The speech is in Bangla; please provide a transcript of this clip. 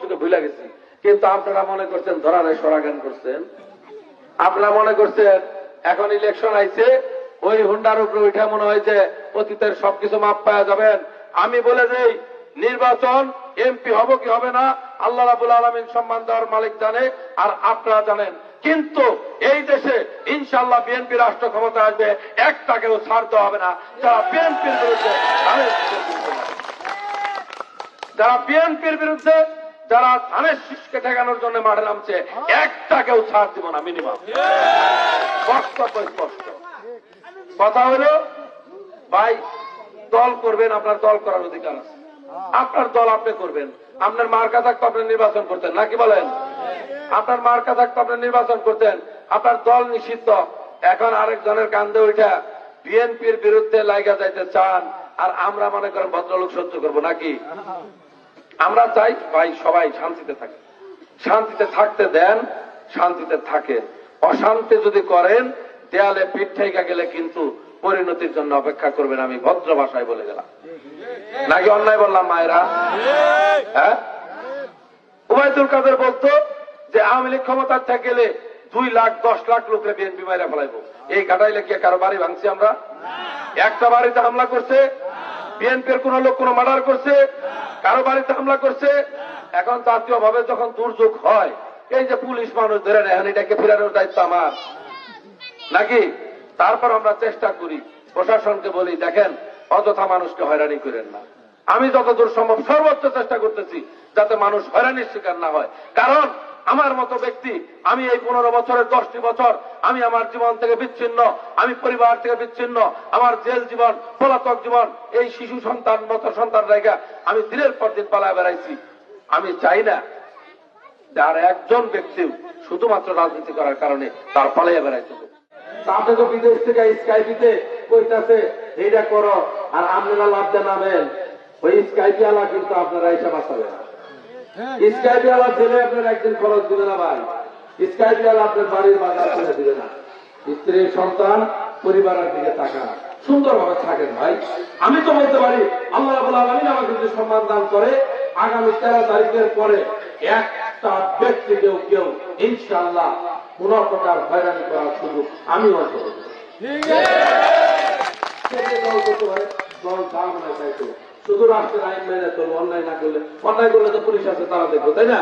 সবকিছুকে ভুলে গেছি, কিন্তু আপনারা মনে করছেন ধরারে সরাগান করছেন। আপনারা মনে করছেন এখন ইলেকশন আইছে ওই হুন্ডার উপরে উঠে মনে হয় যে অতীতের সবকিছু মাপ পাওয়া যাবেন। আমি বলে দেই, নির্বাচন এমপি হব কি হবে না আল্লাহ রাব্বুল আলামিন সম্মান দেওয়ার মালিক জানে, আর আপনারা জানেন। কিন্তু এই দেশে ইনশাআল্লাহ বিএনপি রাষ্ট্র ক্ষমতা আসবে, একটাকেও ছাড় দেওয়া হবে না যারা বিএনপির বিরুদ্ধে যারা ধানের শীষকে ঠেকানোর জন্য মাঠে নামছে, একটাকেও ছাড় দিব না মিনিমাম। স্পষ্ট কথা হলো, ভাই দল করবেন, আপনার দল করার অধিকার আছে, আপনার দল আপনি করবেন। আপনার মার্কা থাকতো আপনি নির্বাচন করতেন, নাকি বলেন? আপনার মার্কা থাকতো আপনি নির্বাচন করতেন। আপনার দল নিষিদ্ধ, এখন আরেকজনের কান্দে উঠা বিএনপির বিরুদ্ধে লাগা যাইতে চান, আর আমরা মনে করেন ভদ্রলোক সহ্য করবো নাকি? আমরা চাই ভাই সবাই শান্তিতে থাকে, শান্তিতে থাকতে দেন, শান্তিতে থাকেন। অশান্তি যদি করেন, দেয়ালে পিঠ ঠেকা গেলে কিন্তু পরিণতির জন্য অপেক্ষা করবেন। আমি ভদ্র ভাষায় বলে গেলাম, নাকি অন্যায় বললাম মায়েরা? হ্যাঁ, উবাইদুল কাদের বলতো যে আওয়ামী লীগ ক্ষমতার থেকে গেলে 2 লাখ 10 লাখ লোকরে বিএনপি মাইরা ফেলাইবো। এই ঘাটাইলে কি কারো বাড়ি ভাঙছি আমরা? একটা বাড়িতে হামলা করছে বিএনপির কোন লোক কোন মার্ডার করছে? কারো বাড়িতে হামলা করছে? এখন জাতীয় ভাবে যখন দুর্যোগ হয়, এই যে পুলিশ মানুষ ধরে নেয়, এটাকে ফেরানোর দায়িত্ব আমার নাকি? তারপর আমরা চেষ্টা করি, প্রশাসনকে বলি দেখেন অযথা মানুষকে হয়রানি করেন না। আমি যতদূর সম্ভব সর্বোচ্চ চেষ্টা করতেছি যাতে মানুষ হয়রানির শিকার না হয়। কারণ আমার মতো ব্যক্তি, আমি এই 15 বছরের 10টি বছর আমি আমার জীবন থেকে বিচ্ছিন্ন, আমি পরিবার থেকে বিচ্ছিন্ন, আমার জেল জীবন, পলাতক জীবন, এই শিশু সন্তান মতো সন্তান রেখা আমি দিনের পর দিন পালায় বেড়াইছি। আমি চাই না যার একজন ব্যক্তি শুধুমাত্র রাজনীতি করার কারণে তার পালাইয়া বেড়াইতে। আপনি তো বিদেশ থেকে স্কাইপিতে কইতাছে এইটা করো, আর আপনারা লাভটা নামেন, ওই স্কাইপি আলা কিন্তু আপনারা এসে বাঁচাবে না। স্কাইপি আলা ছেলে আপনার একদিন খরচ দিবে না ভাই, স্কাইপি আলা আপনার বাড়ির বাজার করে দিবে না। স্ত্রী সন্তান পরিবারের দিকে তাকান, সুন্দরভাবে থাকেন ভাই। আমি তো বলতে পারি আল্লাহ রাব্বুল আলামিন আমাকে যদি সম্মান দান করে, আগামী 13 তারিখের পরে একটা ব্যক্তিকেও কেউ ইনশাআল্লাহ 15 প্রকার হয়রানি করার সুযোগ আমি অন্তত দল দাম না চাইতো, শুধু রাষ্ট্রের আইন মেনে চলবো, অন্যায় না করলে, অন্যায় করলে তো পুলিশ আছে তারা দেখবো, তাই না?